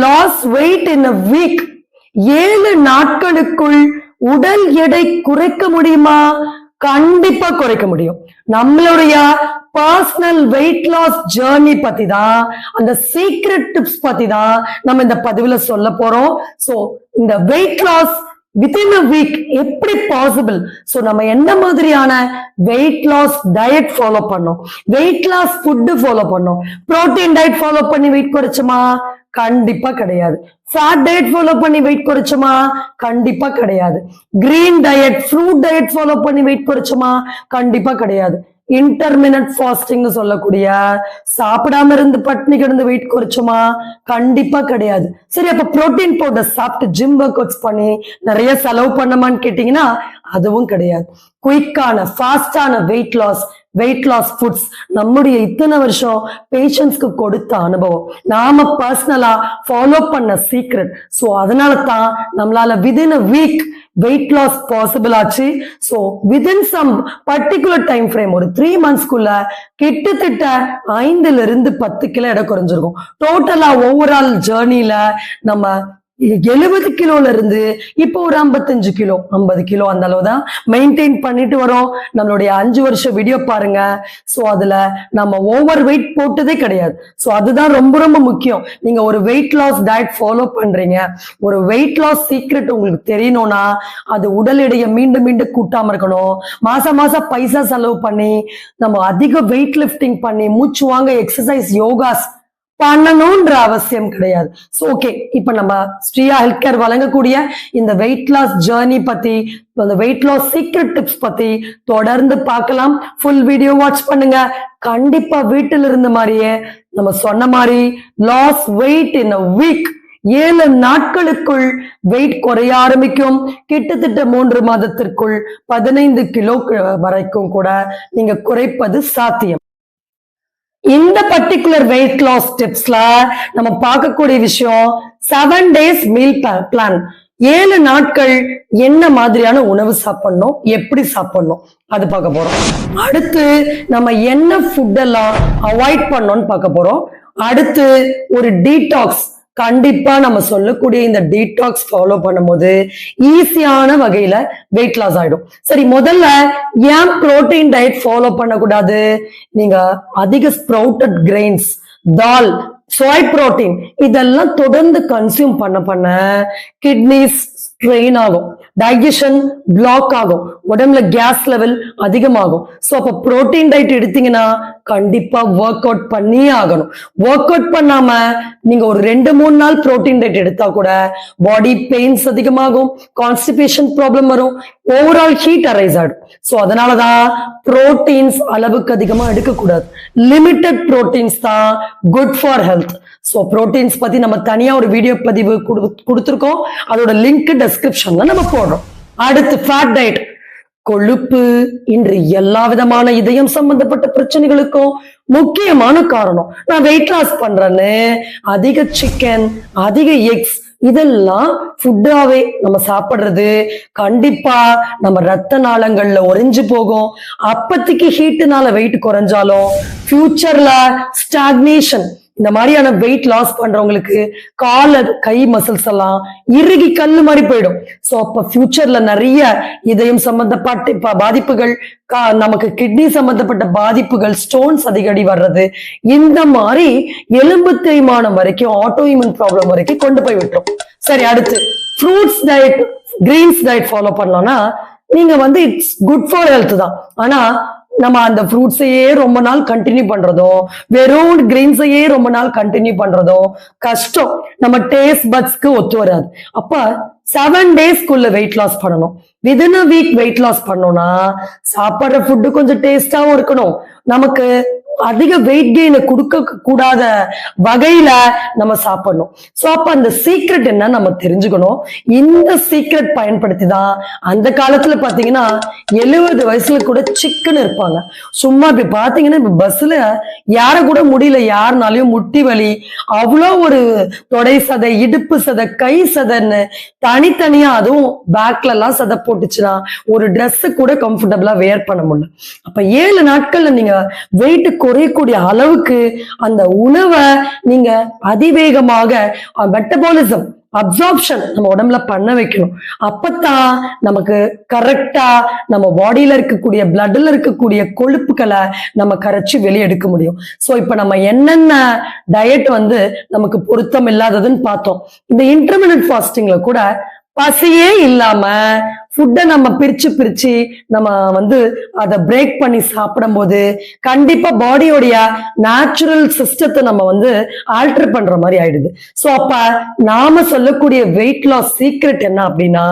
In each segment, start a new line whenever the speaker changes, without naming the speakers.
Loss weight in a week. 7 நாட்களுக்குள் உடல் எடை குறைக்க முடியுமா? கண்டிப்பா குறைக்க முடியும். நம்மளுடைய பர்சனல் வெயிட் லாஸ் ஜேர்னி பத்தி தான், அந்த சீக்ரெட் டிப்ஸ் பத்தி தான் நம்ம இந்த பதிவுல சொல்ல போறோம். சோ இந்த weight loss within a week எப்படி பாசிபிள்? சோ நம்ம என்ன மாதிரியான வெயிட் லாஸ் டயட் ஃபாலோ பண்ணோம், வெயிட் லாஸ் ஃபுட் ஃபாலோ பண்ணோம். புரோட்டீன் டயட் ஃபாலோ பண்ணி வெயிட் குறைச்சுமா? கண்டிப்பா கிடையாது. ஃபேட் டயட் ஃபாலோ பண்ணி வெயிட் குறைச்சுமா? கண்டிப்பா கிடையாது. Green diet, fruit diet follow பண்ணி வெயிட் குறைச்சுமா? கண்டிப்பா கிடையாது. இன்டர்மினட் ஃபாஸ்டிங் சொல்லக்கூடிய சாப்பிடாம இருந்து பட்னி கிடந்து வெயிட் குறைச்சுமா? கண்டிப்பா கிடையாது. சரி, அப்ப புரோட்டீன் பவுடர் சாப்பிட்டு ஜிம் ஒர்க் அவுட்ஸ் பண்ணி நிறைய செலவு பண்ணமான்னு கேட்டீங்கன்னா அதுவும் கிடையாது. குயிக்கான ஃபாஸ்டான வெயிட் லாஸ் ஃபுட்ஸ் நம்முடைய இத்தனை வருஷம் பேஷண்ட்ஸ்க்கு கொடுத்த அனுபவம், நாம பர்சனலா ஃபாலோ பண்ண சீக்ரெட். சோ அதனால தான் நம்மளால within a week weight loss possible ஆச்சு. So within some particular time frame, ஒரு 3 monthsக்குள்ள கிட்டத்தட்ட 5 to 10 கிலோ எடை குறைஞ்சிருக்கும். டோட்டலா ஓவரால் ஜேர்னில நம்ம 70 கிலோல இருந்து இப்போ ஒரு 55 கிலோ 50 கிலோ அந்த அளவு தான் மெயின்டைன் பண்ணிட்டு வரோம். நம்மளுடைய 5 வருஷ வீடியோ பாருங்க. சோ அதுல நம்ம ஓவர் வெயிட் போட்டதே கிடையாது. சோ அதுதான் ரொம்ப ரொம்ப முக்கியம். நீங்க ஒரு வெயிட் லாஸ் டயட் ஃபாலோ பண்றீங்க, ஒரு வெயிட் லாஸ் சீக்ரெட் உங்களுக்கு தெரியணும்னா அது உடல் எடையை மீண்டும் மீண்டும் கூட்டாம இருக்கணும். மாசம் மாசம் பைசா செலவு பண்ணி நம்ம அதிக வெயிட் லிஃப்டிங் பண்ணி மூச்சு வாங்க எக்ஸசைஸ் யோகாஸ் பண்ணணும்ன்ற அவசியம் கிடையாது. சோ ஓகே, இப்ப நம்ம ஸ்ரீயா ஹெல்த் கேர் வழங்கக்கூடிய இந்த வெயிட் லாஸ் ஜேர்னி பத்தி, அந்த வெயிட் லாஸ் சீக்ரெட் டிப்ஸ் பத்தி தொடர்ந்து பார்க்கலாம். ஃபுல் வீடியோ வாட்ச் பண்ணுங்க. கண்டிப்பா வீட்டில் இருந்த மாதிரியே நம்ம சொன்ன மாதிரி lose weight in a week, 7 நாட்களுக்குள் வெயிட் குறைய ஆரம்பிக்கும். கிட்டத்தட்ட 3 மாதத்திற்குள் 15 கிலோ வரைக்கும் கூட நீங்க குறைப்பது சாத்தியம். இந்த பர்டிகுலர் வெயிட் லாஸ் டிப்ஸ்ல நம்ம பார்க்கக்கூடிய விஷயம் 7 days மீல் பிளான். 7 நாட்கள் என்ன மாதிரியான உணவு சாப்பிடணும், எப்படி சாப்பிடணும் அது பார்க்க போறோம். அடுத்து நம்ம என்ன ஃபுட் எல்லாம் அவாய்ட் பண்ணோம்னு பார்க்க போறோம். அடுத்து ஒரு டீடாக்ஸ், கண்டிப்பா நம்ம சொல்லக்கூடிய இந்த டீடாக்ஸ் ஃபாலோ பண்ணும்போது ஈஸியான வகையில வெயிட் லாஸ் ஆயிடும். சரி, முதல்ல ஏன் புரோட்டீன் டயட் ஃபாலோ பண்ணக்கூடாது? நீங்க அதிக ஸ்ப்ரவுட்டட் கிரெயின்ஸ், தால், சோய் புரோட்டீன் இதெல்லாம் தொடர்ந்து கன்சியூம் பண்ண கிட்னிஸ் ஸ்ட்ரெயின் ஆகும், டைஜஷன் பிளாக் ஆகும், உடம்புல கேஸ் லெவல் அதிகமாகும். சோ அப்ப புரோட்டீன் டயட் எடுத்தீங்கன்னா கண்டிப்பா ஒர்க் அவுட் பண்ணியே ஆகணும். ஒர்க் அவுட் பண்ணாம நீங்க ஒரு 2-3 நாள் புரோட்டீன் டயட் எடுத்தா கூட பாடி பெயின்ஸ் அதிகமாகும், கான்ஸ்டிபேஷன் ப்ராப்ளம் வரும், ஓவரால் ஹீட் அரைஸ் ஆகும். சோ அதனாலதான் புரோட்டீன்ஸ் அளவுக்கு அதிகமா எடுக்கக்கூடாது. லிமிட்டட் புரோட்டீன்ஸ் தான் good for health. So proteins பத்தி நம்ம தனியா ஒரு வீடியோ பதிவு கொடுத்திருக்கோம், அதோட லிங்க் டிஸ்கிரிப்ஷன்ல நம்ம போடுறோம். அடுத்து ஃபேட் டயட். கொழுப்பு இன்று எல்லா விதமான இதயம் சம்பந்தப்பட்ட பிரச்சனைகளுக்கும் முக்கியமான காரணம். நான் வெயிட் லாஸ் பண்றேன்னு அதிக சிக்கன், அதிக எக்ஸ் இதெல்லாம் ஃபுட்டாவே நம்ம சாப்பிடுறது கண்டிப்பா நம்ம ரத்த நாளங்கள்ல உறைஞ்சு போகும். அப்பத்திக்கு ஹீட்டுனால வெயிட் குறைஞ்சாலும் ஃபியூச்சர்ல ஸ்டாக்னேஷன், இந்த மாதிரியான வெயிட் லாஸ் பண்றவங்களுக்கு கால கை மசில்ஸ் எல்லாம் இறுகி கல்லு மாதிரி போயிடும். சோ அப்ப ஃபியூச்சர்ல நிறைய இதயம் சம்பந்தப்பட்ட பாதிப்புகள், நமக்கு கிட்னி சம்பந்தப்பட்ட பாதிப்புகள், ஸ்டோன்ஸ் அதிகடி வர்றது, இந்த மாதிரி எலும்பு தேய்மானம் வரைக்கும், ஆட்டோ இம்யூன் ப்ராப்ளம் வரைக்கும் கொண்டு போய் விட்டுரும். சரி, அடுத்து fruits diet, greens diet follow பண்ணலாம்னா நீங்க இட்ஸ் குட் ஃபார் ஹெல்த் தான். ஆனா நம்ம அந்த ஃப்ரூட்ஸையே ரொம்ப நாள் கண்டினியூ பண்றதும், வெறும் கிரெயின்ஸையே ரொம்ப நாள் கண்டினியூ பண்றதும் கஷ்டம். நம்ம டேஸ்ட் பட்ஸ்க்கு ஒத்து வராது. அப்ப 7 daysக்குள்ள வெயிட் லாஸ் பண்ணணும். Within a week weight loss பண்ணோம்னா சாப்பிடுற ஃபுட்டு கொஞ்சம் டேஸ்டாவும் இருக்கணும், நமக்கு அதிக வெயிட் கெயினை கொடுக்க கூடாத வகையில நம்ம சாப்பிடணும். சோ அப்ப அந்த சீக்ரெட் என்ன நம்ம தெரிஞ்சுக்கணும். இந்த சீக்ரெட் பயன்படுத்தி தான் அந்த காலத்துல பாத்தீங்கன்னா 70 வயசுல கூட சிக்கன் இருப்பாங்க. சும்மா இப்ப பாத்தீங்கன்னா இப்ப பஸ்ல யார கூட முடியல, யாருனாலையும் முட்டி வலி, அவ்வளோ ஒரு தொடை சதை, இடுப்பு சதை, கை சதைன்னு தனித்தனியா, அதுவும் பேக்ல எல்லாம் சதை போட்டுச்சுன்னா ஒரு ட்ரெஸ் கூட கம்ஃபர்டபுளா வேர் பண்ண முடியல. அப்ப 7 நாட்கள்ல நீங்க வெயிட் குறையக்கூடிய அளவுக்கு அந்த உணவை நீங்க அதிவேகமாக மெட்டபாலிசம் அப்சார்ப்ஷன் நம்ம உடம்புல பண்ண வைக்கணும். அப்பதான் நமக்கு கரெக்டா நம்ம பாடியில இருக்கக்கூடிய பிளட்ல இருக்கக்கூடிய கொழுப்புகளை நம்ம கரைச்சி வெளியே எடுக்க முடியும். சோ இப்ப நம்ம என்னென்ன டயட் நமக்கு பொருத்தம் இல்லாததுன்னு பார்த்தோம். இந்த இன்டர்மிட்டன்ட் ஃபாஸ்டிங்ல கூட பசியே இல்லாம ஃபுட்டை நம்ம பிரிச்சு நம்ம அதை பிரேக் பண்ணி சாப்பிடும் போது கண்டிப்பா பாடியோடைய நேச்சுரல் சிஸ்டத்தை நம்ம ஆல்டர் பண்ற மாதிரி ஆயிடுது. சோ அப்ப நாம சொல்லக்கூடிய வெயிட் லாஸ் சீக்ரெட் என்ன அப்படின்னா,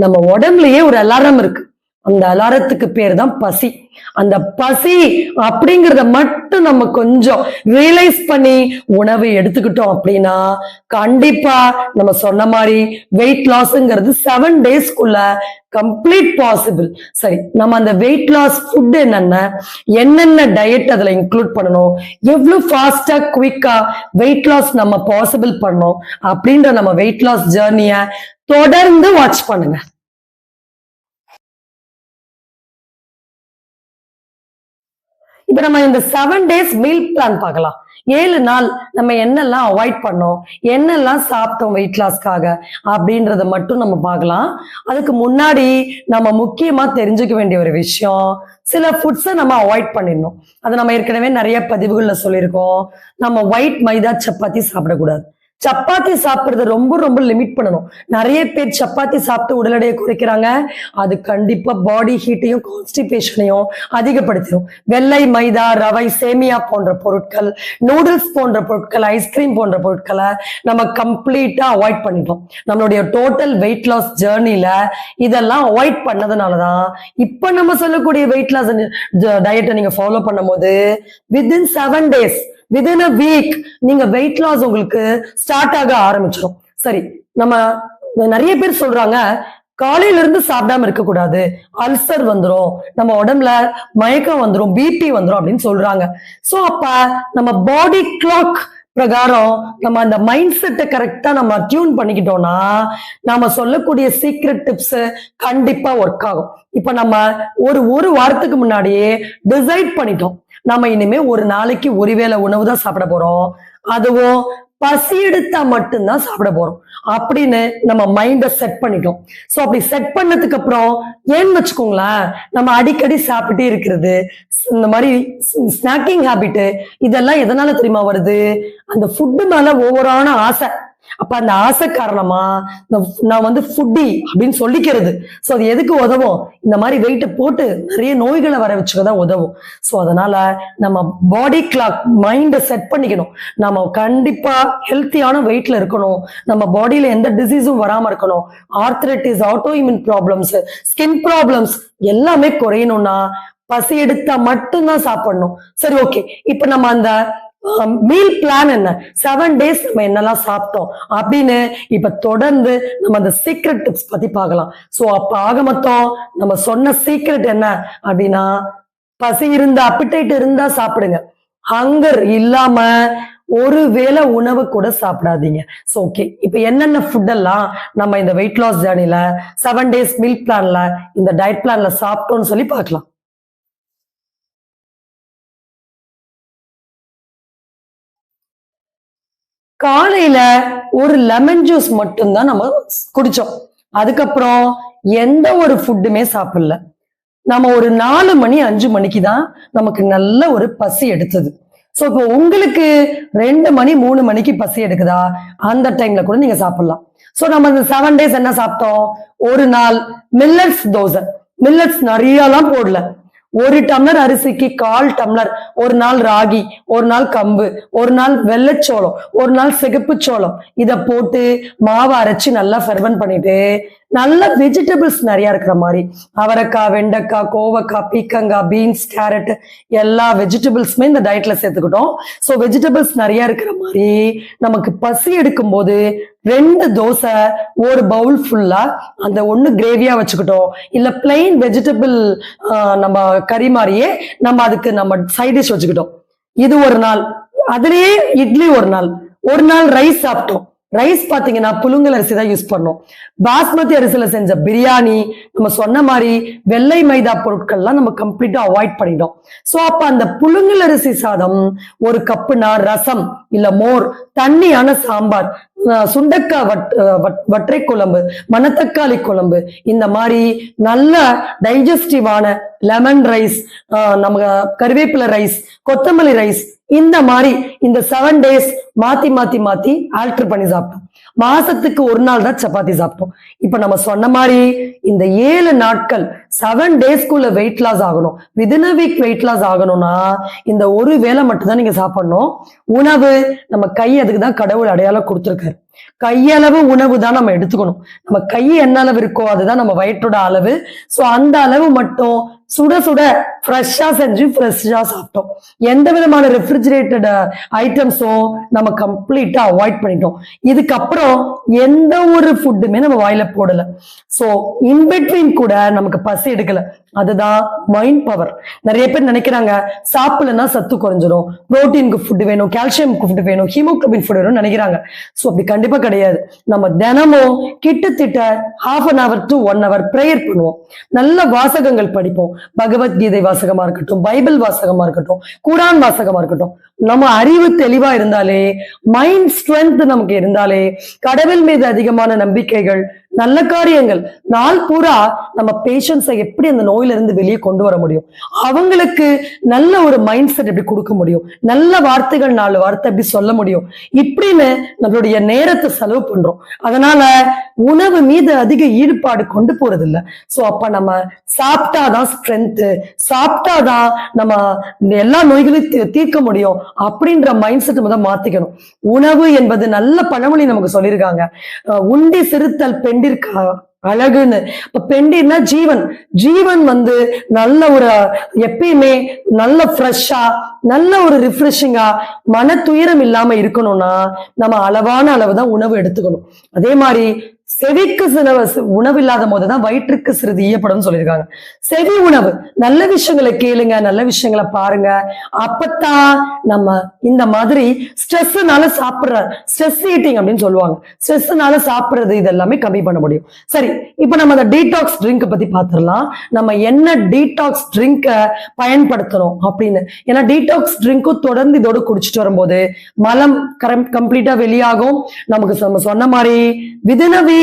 நம்ம உடம்புலயே ஒரு அலாரம் இருக்கு. அந்த அலாரத்துக்கு பேர் தான் பசி. அந்த பசி அப்படிங்கறத மட்டும் நம்ம கொஞ்சம் ரியலைஸ் பண்ணி உணவை எடுத்துக்கிட்டோம் அப்படின்னா கண்டிப்பா நம்ம சொன்ன மாதிரி வெயிட் லாஸ்ங்கிறது 7 டேஸ்க்குள்ள கம்ப்ளீட் பாசிபிள். சரி, நம்ம அந்த வெயிட் லாஸ் ஃபுட் என்னென்ன டயட் அதுல இன்க்ளூட் பண்ணணும், எவ்வளவு ஃபாஸ்டா குவிக்கா வெயிட் லாஸ் நம்ம பாசிபிள் பண்ணணும் அப்படின்ற நம்ம வெயிட் லாஸ் ஜேர்னிய தொடர்ந்து வாட்ச் பண்ணுங்க. இப்ப நம்ம இந்த 7 டேஸ் மீல் பிளான் பார்க்கலாம். 7 நாள் நம்ம என்னெல்லாம் அவாய்ட் பண்ணோம், என்னெல்லாம் சாப்பிட்டோம் வெயிட் லாஸ்க்காக அப்படின்றத மட்டும் நம்ம பார்க்கலாம். அதுக்கு முன்னாடி நம்ம முக்கியமா தெரிஞ்சுக்க வேண்டிய ஒரு விஷயம், சில ஃபுட்ஸை நம்ம அவாய்ட் பண்ணிடணும். அது நம்ம ஏற்கனவே நிறைய பதிவுகள்ல சொல்லியிருக்கோம். நம்ம ஒயிட் மைதா சப்பாத்தி சாப்பிடக்கூடாது. சப்பாத்தி சாப்பிடுறது ரொம்ப ரொம்ப லிமிட் பண்ணணும். நிறைய பேர் சப்பாத்தி சாப்பிட்டு உடல் எடையை குறைக்கிறாங்க. அது கண்டிப்பா பாடி ஹீட்டையும் கான்ஸ்டிபேஷனையும் அதிகப்படுத்திடும். வெள்ளை மைதா, ரவை, சேமியா போன்ற பொருட்கள், நூடுல்ஸ் போன்ற பொருட்கள், ஐஸ்கிரீம் போன்ற பொருட்களை நம்ம கம்ப்ளீட்டா அவாய்ட் பண்ணிட்டோம். நம்மளுடைய டோட்டல் வெயிட் லாஸ் ஜேர்னில இதெல்லாம் அவாய்ட் பண்ணதுனாலதான் இப்ப நம்ம சொல்லக்கூடிய வெயிட் லாஸ் டயட்டை நீங்க ஃபாலோ பண்ணும் போது within 7 days, within a week நீங்க வெயிட் லாஸ் உங்களுக்கு ஸ்டார்ட் ஆக ஆரம்பிச்சிடும். சரி, நம்ம நிறைய பேர் சொல்றாங்க காலையில இருந்து சாப்பிடாம இருக்க கூடாது, அல்சர் வந்துரும், நம்ம உடம்புல மயக்கம் வந்துரும், பிபி வந்துரும் அப்படின்னு சொல்றாங்க. சோ அப்ப நம்ம பாடி கிளாக் பிரகாரம் நம்ம அந்த மைண்ட் செட்டை கரெக்டா நம்ம டியூன் பண்ணிக்கிட்டோம்னா நாம சொல்லக்கூடிய சீக்ரெட் டிப்ஸ் கண்டிப்பா ஒர்க் ஆகும். இப்ப நம்ம ஒரு வாரத்துக்கு முன்னாடியே டிசைட் பண்ணிட்டோம், நம்ம இனிமே ஒரு நாளைக்கு ஒருவேளை உணவு தான் சாப்பிட போறோம், அதுவும் பசி எடுத்தா மட்டும்தான் சாப்பிட போறோம் அப்படின்னு நம்ம மைண்ட செட் பண்ணிட்டோம். சோ அப்படி செட் பண்ணதுக்கு அப்புறம் ஏன்னு வச்சுக்கோங்களேன், நம்ம அடிக்கடி சாப்பிட்டே இருக்கிறது, இந்த மாதிரி ஸ்நாக்கிங் ஹேபிட், இதெல்லாம் எதனால தெரியுமா வருது? அந்த ஃபுட்டு மேல ஓவரான ஆசை. அப்ப அந்த ஆசை காரணமா நான் ஃபுட்டி அப்படின்னு சொல்லிக்கிறது. சோ அது எதுக்கு உதவும்? இந்த மாதிரி வெயிட்டை போட்டு நிறைய நோய்களை வர வச்சுக்கதான் உதவும். சோ அதனால நம்ம பாடி கிளாக் மைண்ட செட் பண்ணிக்கணும். நம்ம கண்டிப்பா ஹெல்த்தியான வெயிட்ல இருக்கணும், நம்ம பாடியில எந்த டிசீஸும் வராம இருக்கணும். Arthritis, auto immune problems, skin problems எல்லாமே குறையணும்னா பசி எடுத்தா மட்டும்தான் சாப்பிடணும். சரி, ஓகே, இப்ப நம்ம அந்த மீல் பிளான் என்ன, 7 டேஸ் நம்ம என்னெல்லாம் சாப்பிட்டோம் அப்படின்னு இப்ப தொடர்ந்து நம்ம அந்த சீக்ரெட் டிப்ஸ் பத்தி பார்க்கலாம். சோ அப்ப ஆக மொத்தம் நம்ம சொன்ன சீக்ரெட் என்ன அப்படின்னா, பசி இருந்தா, அப்பிடைட் இருந்தா சாப்பிடுங்க, ஹங்கர் இல்லாம ஒரு வேளை உணவு கூட சாப்பிடாதீங்க. சோ ஓகே, இப்ப என்னென்ன ஃபுட் எல்லாம் நம்ம இந்த வெயிட் லாஸ் ஜேர்னில 7 டேஸ் மீல் பிளான்ல இந்த டயட் பிளான்ல சாப்பிட்டோம்னு சொல்லி பார்க்கலாம். காலையில ஒரு லெமன் ஜூஸ் மட்டும்தான் நம்ம குடிச்சோம். அதுக்கப்புறம் எந்த ஒரு ஃபுட்டுமே சாப்பிடல. நம்ம ஒரு 4 மணி 5 மணிக்கு தான் நமக்கு நல்ல ஒரு பசி எடுத்தது. சோ இப்போ உங்களுக்கு 2 மணி 3 மணிக்கு பசி எடுக்குதா, அந்த டைம்ல கூட நீங்க சாப்பிடலாம். சோ நம்ம இந்த 7 டேஸ் என்ன சாப்பிட்டோம்? ஒரு நாள் மில்லட்ஸ் தோசை, மில்லட்ஸ் நிறையலாம் போடல, 1 டம்ளர் அரிசிக்கு 1/4 டம்ளர், ஒரு நாள் ராகி, ஒரு நாள் கம்பு, ஒரு நாள் வெள்ளைச்சோளம், ஒரு நாள் சிகப்பு சோளம், இத போட்டு மாவை அரைச்சு நல்லா ஃபெர்மெண்ட் பண்ணிட்டு நல்ல வெஜிடபிள்ஸ் நிறைய இருக்கிற மாதிரி, அவரைக்காய், வெண்டைக்காய், கோவக்காய், பீக்கங்காய், பீன்ஸ், கேரட் எல்லா வெஜிடபிள்ஸுமே இந்த டயட்ல சேர்த்துக்கிட்டோம். ஸோ வெஜிடபிள்ஸ் நிறைய இருக்கிற மாதிரி நமக்கு பசி எடுக்கும் போது 2 தோசை, ஒரு பவுல் ஃபுல்லா அந்த ஒண்ணு கிரேவியா வச்சுக்கிட்டோம், இல்ல பிளெயின் வெஜிடபிள் நம்ம கறி மாதிரியே நம்ம அதுக்கு நம்ம சைட் டிஷ் வச்சுக்கிட்டோம். இது ஒரு நாள். அதுலயே இட்லி ஒரு நாள் ரைஸ் சாப்பிட்டோம், ரைஸ் பாத்தீங்கன்னா புழுங்கல் அரிசி தான் யூஸ் பண்ணோம். பாஸ்மதி அரிசியில செஞ்ச பிரியாணி, நம்ம சொன்ன மாதிரி வெள்ளை மைதா பொருட்கள்லாம் நம்ம கம்ப்ளீட்டா அவாய்ட் பண்ணிட்டோம். சோ அப்ப அந்த புழுங்கல் அரிசி சாதம் ஒரு கப்புனா ரசம் இல்ல மோர், தண்ணியான சாம்பார், சுண்டக்காய் வற்றை குழம்பு, மணத்தக்காளி குழம்பு, இந்த மாதிரி நல்ல டைஜஸ்டிவான லெமன் ரைஸ், நம்ம கருவேப்பிலை ரைஸ், கொத்தமல்லி ரைஸ், இந்த மாதிரி இந்த 7 days மாத்தி மாத்தி மாத்தி ஆல்டர் பண்ணி சாப்பிட்டோம். மாசத்துக்கு ஒரு நாள் தான் சப்பாத்தி சாப்பிட்டோம். இப்ப நம்ம சொன்ன மாதிரி இந்த 7 நாட்கள் 7 daysக்குள்ள வெயிட் லாஸ் ஆகணும், within a week weight loss ஆகணும்னா இந்த ஒரு வேளை மட்டும்தான் நீங்க சாப்பிடணும். உணவு நம்ம கை அதுக்கு தான் கடவுள் அடையாளம் கொடுத்திருக்காரு. கையளவு உணவு தான் நம்ம எடுத்துக்கணும். நம்ம கை என்ன அளவு இருக்கோ அதுதான் நம்ம வயிற்றோட அளவு. சோ அந்த அளவு மட்டும் சுட சுட ஃப்ரெஷ்ஷா செஞ்சு ஃப்ரெஷ்ஷா சாப்பிட்டோம். எந்த விதமான ரெஃப்ரிஜரேட்டட் ஐட்டம்ஸும் நம்ம கம்ப்ளீட்டா அவாய்ட் பண்ணிட்டோம். இதுக்கப்புறம் எந்த ஒரு ஃபுட்டுமே நம்ம வாயில போடல. சோ இன்பிட்வீன் கூட நமக்கு பசி எடுக்கல. அதுதான் மைண்ட் பவர். நிறைய பேர் நினைக்கிறாங்க சாப்பிடலன்னா சத்து குறைஞ்சிடும், புரோட்டீனுக்கு ஃபுட் வேணும், கால்சியமுக்கு ஃபுட் வேணும், ஹீமோகுளோபின் ஃபுட் வேணும்னு நினைக்கிறாங்க. சோ அப்படி கண்டிப்பா கிடையாது. நம்ம தினமும் கிட்டத்தட்ட 1/2 hour to 1 hour பிரேயர் பண்ணுவோம். நல்ல வாசகங்கள் படிப்போம். பகவத்கீதை வாசகமா இருக்கட்டும், பைபிள் வாசகமா இருக்கட்டும், குரான் வாசகமா இருக்கட்டும். நம்ம அறிவு தெளிவா இருந்தாலே, மைண்ட் ஸ்ட்ரென்த் நமக்கு இருந்தாலே, கடவுள் மீது அதிகமான நம்பிக்கைகள், நல்ல காரியங்கள், நாள் பூரா நம்ம பேஷன்ஸை எப்படி அந்த நோயில இருந்து வெளியே கொண்டு வர முடியும், அவங்களுக்கு நல்ல ஒரு மைண்ட் செட் எப்படி கொடுக்க முடியும், நல்ல வார்த்தைகள் 4 வார்த்தை எப்படி சொல்ல முடியும், இப்படின்னு நம்மளுடைய நேரத்தை செலவு பண்றோம். அதனால உணவு மீது அதிக ஈடுபாடு கொண்டு போறது இல்லை. சோ அப்ப நம்ம சாப்பிட்டாதான் ஸ்ட்ரென்த், சாப்பிட்டாதான் நம்ம எல்லா நோய்களையும் தீர்க்க முடியும் அப்படின்ற மைண்ட் செட் முதல் மாத்திக்கணும். உணவு என்பது நல்ல பழமொழி நமக்கு சொல்லியிருக்காங்க, உண்டி சிறுத்தல் பெண்டிற்கு அழகுன்னு. இப்ப பெண்டின்னா ஜீவன். ஜீவன் நல்ல ஒரு எப்பயுமே நல்ல ஃப்ரெஷ்ஷா, நல்ல ஒரு ரிஃப்ரெஷிங்கா, மன துயரம் இல்லாம இருக்கணும்னா நம்ம அளவான அளவுதான் உணவு எடுத்துக்கணும். அதே மாதிரி செவிக்கு உணவு இல்லாத போதுதான் வயிற்றுக்கு சிறிது ஈயப்படும் சொல்லியிருக்காங்க. செவி உணவு, நல்ல விஷயங்களை கேளுங்க, நல்ல விஷயங்களை பாருங்க. அப்பத்தான் நம்ம இந்த மாதிரி ஸ்ட்ரெஸ்னால சாப்பிடுற ஸ்ட்ரெஸ் ஈட்டிங் அப்படின்னு சொல்லுவாங்க, ஸ்ட்ரெஸ்னால சாப்பிடுறது இதெல்லாமே கம்மி பண்ண முடியும். சரி, இப்ப நம்ம அந்த டீடாக்ஸ் ட்ரிங்க் பத்தி பாத்துடலாம். நம்ம என்ன டீடாக்ஸ் ட்ரிங்க பயன்படுத்தணும் அப்படின்னு. ஏன்னா டீடாக்ஸ் ட்ரிங்க்கும் தொடர்ந்து இதோடு குடிச்சிட்டு வரும்போது மலம் கம்ப்ளீட்டா வெளியாகும். நமக்கு நம்ம சொன்ன மாதிரி within a week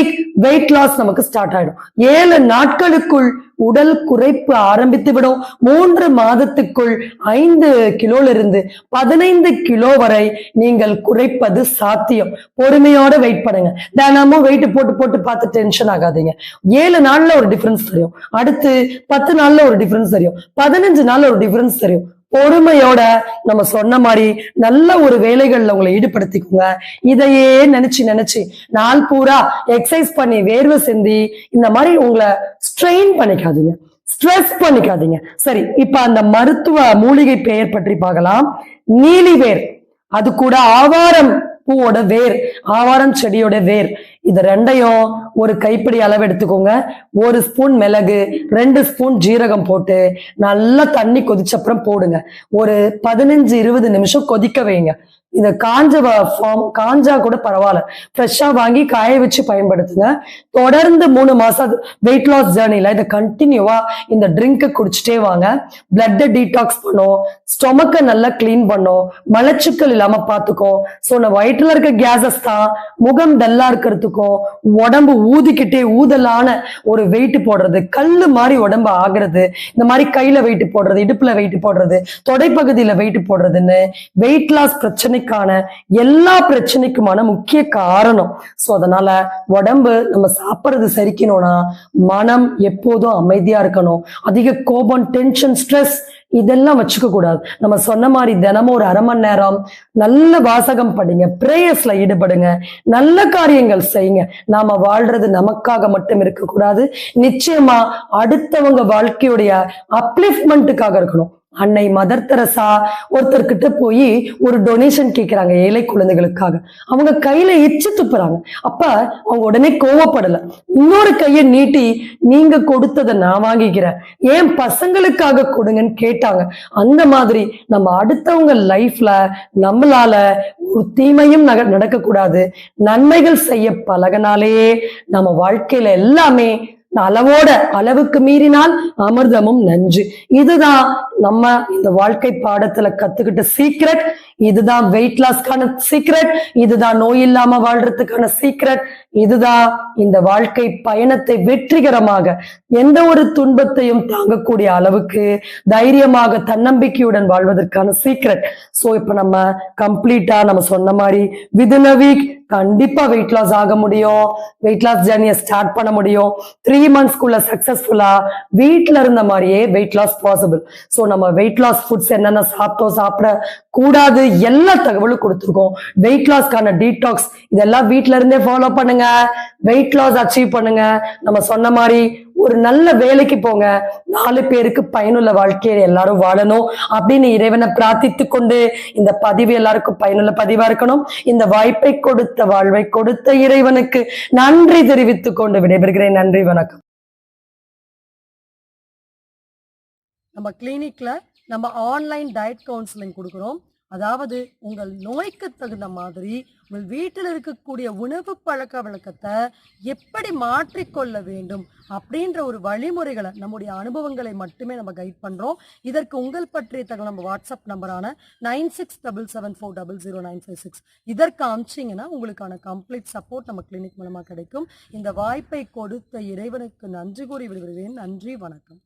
weight loss நமக்கு ஸ்டார்ட் ஆயிடும். 7 நாட்களுக்குள் உடல் குறைப்பு ஆரம்பித்து விடும். 3 மாதத்துக்குள் 5 கிலோல இருந்து 15 கிலோ வரை நீங்கள் குறைப்பது சாத்தியம். பொறுமையோட வெயிட் பண்ணுங்க. தினமும் வெயிட் போட்டு போட்டு பார்த்து டென்ஷன் ஆகாதீங்க. 7 நாள்ல ஒரு டிஃபரன்ஸ் தெரியும், அடுத்து 10 நாள்ல ஒரு டிஃபரன்ஸ் தெரியும், 15 நாள்ல ஒரு டிஃபரன்ஸ் தெரியும். பொறுமையோட நம்ம சொன்ன மாதிரி நல்ல ஒரு வேலைகள்ல உங்களை ஈடுபடுத்திக்கோங்க. இதையே நினைச்சு நாள் பூரா எக்ஸசைஸ் பண்ணி வேர்வை சிந்தி இந்த மாதிரி உங்களை ஸ்ட்ரெயின் பண்ணிக்காதீங்க, ஸ்ட்ரெஸ் பண்ணிக்காதீங்க. சரி, இப்ப அந்த மருத்துவ மூலிகை பெயர் பற்றி பார்க்கலாம். நீலிவேர், அது கூட ஆவாரம் பூவோட வேர், ஆவாரம் செடியோட வேர், இது ரெண்டையும் ஒரு கைப்பிடி அளவு எடுத்துக்கோங்க. 1 ஸ்பூன் மிளகு, 2 ஸ்பூன் ஜீரகம் போட்டு நல்லா தண்ணி கொதிச்சப்புறம் போடுங்க. ஒரு 15-20 நிமிஷம் கொதிக்க வைங்க. இந்த காஞ்சா கூட பரவாயில்ல, ஃப்ரெஷ்ஷா வாங்கி காய வச்சு பயன்படுத்துங்க. தொடர்ந்து 3 மாசம் வெயிட் லாஸ் ஜேர்னில இதை கண்டினியூவா இந்த ட்ரிங்க் குடிச்சிட்டே வாங்க. பிளட் டீடாக்ஸ் பண்ணும், ஸ்டொமக்கை நல்லா கிளீன் பண்ணும், மலச்சிக்கல் இல்லாம பாத்துக்கும். சோ நம்ம வயிற்றுல இருக்க கேசஸ் தான் முகம் டல்லா இருக்கிறதுக்கும், உடம்பு ஊதிக்கிட்டே ஊதலான ஒரு வெயிட் போடுறது, கல்லு மாதிரி உடம்பு ஆகுறது, இந்த மாதிரி கையில வெயிட் போடுறது, இடுப்புல வெயிட் போடுறது, தொடைப்பகுதியில வெயிட் போடுறதுன்னு வெயிட் லாஸ் பிரச்சனை எல்லா பிரச்சனைக்குமான முக்கிய காரணம். சோ அதனால உடம்பு நம்ம சாப்பிடுறது சரிக்கணும்னா மனம் எப்போதும் அமைதியா இருக்கணும். அதிக கோபம், டென்ஷன், ஸ்ட்ரெஸ் இதெல்லாம் வச்சுக்க கூடாது. நம்ம சொன்ன மாதிரி தினமும் ஒரு 1/2 மணி நேரம் நல்ல வாசகம் படிங்க, பிரேயர்ஸ்ல ஈடுபடுங்க, நல்ல காரியங்கள் செய்யுங்க. நாம வாழ்றது நமக்காக மட்டும் இருக்க கூடாது, நிச்சயமா அடுத்தவங்க வாழ்க்கையுடைய அப்லிஃப்ட்மெண்ட்டுக்காக இருக்கணும். அன்னை மதர் தெரசா ஒருத்தர்கிட்ட போய் ஒரு டொனேஷன் கேட்கிறாங்க ஏழை குழந்தைகளுக்காக. அவங்க கையில எச்சு துப்புறாங்க. அப்ப அவங்க உடனே கோவப்படல, இன்னொரு கையை நீட்டி நீங்க கொடுத்ததை நான் வாங்கிக்கிறேன், ஏன் பசங்களுக்காக கொடுங்கன்னு கேட்டாங்க. அந்த மாதிரி நம்ம அடுத்தவங்க லைஃப்ல நம்மளால ஒரு தீமையும் நடக்கக்கூடாது. நன்மைகள் செய்ய பழகினாலே நம்ம வாழ்க்கையில எல்லாமே அளவுக்கு மீறினால் அமிர்தமும் நஞ்சு. இதுதான் நம்ம இந்த வாழ்க்கை பாடத்துல கத்துக்கிட்ட சீக்ரெட். இதுதான் வெயிட் லாஸ்க்கான சீக்ரெட். இதுதான் நோய் இல்லாம வாழ்றதுக்கான சீக்ரெட். இதுதான் இந்த வாழ்க்கை பயணத்தை வெற்றிகரமாக எந்த ஒரு துன்பத்தையும் தாங்கக்கூடிய அளவுக்கு தைரியமாக தன்னம்பிக்கையுடன் வாழ்வதற்கான சீக்ரெட். சோ இப்ப நம்ம கம்ப்ளீட்டா நம்ம சொன்ன மாதிரி வித்தின் a week கண்டிப்பா வெயிட் லாஸ் ஆக முடியும். வெயிட் லாஸ் ஜர்னியை ஸ்டார்ட் பண்ண முடியும். 3 monthsக்குள்ள சக்சஸ்ஃபுல்லா வீட்டுல இருந்த மாதிரியே வெயிட் லாஸ் பாசிபிள். சோ நம்ம வெயிட் லாஸ் ஃபுட்ஸ் என்னென்ன சாப்பிட கூடாது எல்லா தகவலும் கொடுத்துருக்கோம். வெயிட் லாஸ்க்கான டீடாக்ஸ் இதெல்லாம் வீட்டுல இருந்தே ஃபாலோ பண்ணுங்க. வெயிட் லாஸ் அச்சீவ் பண்ணுங்க. நம்ம சொன்ன மாதிரி ஒரு நல்ல வேலைக்கு போங்க. 4 பேருக்கு பயனுள்ள வாழ்க்கையை எல்லாரும் வாழணும் அப்படின்னு இறைவனை பிரார்த்தித்து கொண்டு இந்த பதிவு எல்லாருக்கும் பயனுள்ள பதிவா இருக்கணும். இந்த வாய்ப்பை கொடுத்த வாழ்வை கொடுத்த இறைவனுக்கு நன்றி தெரிவித்துக் கொண்டு விடைபெறுகிறேன். நன்றி, வணக்கம். நம்ம கிளினிக்ல நம்ம ஆன்லைன் டயட் கவுன்சிலிங் கொடுக்கிறோம். அதாவது உங்கள் நோய்க்கு தகுந்த மாதிரி உங்கள் வீட்டில் இருக்கக்கூடிய உணவு பழக்க வழக்கத்தை எப்படி மாற்றிக்கொள்ள வேண்டும் அப்படின்ற ஒரு வழிமுறைகளை நம்முடைய அனுபவங்களை மட்டுமே நம்ம கைட் பண்றோம். இதற்கு உங்கள் பற்றிய தகவல் நம்ம வாட்ஸ்அப் நம்பரான 9677400956 இதற்கு அனுப்பிச்சிங்கன்னா உங்களுக்கான கம்ப்ளீட் சப்போர்ட் நம்ம கிளினிக் மூலமா கிடைக்கும். இந்த வாய்ப்பை கொடுத்த இறைவனுக்கு நன்றி கூறி விடுகிறேன். நன்றி, வணக்கம்.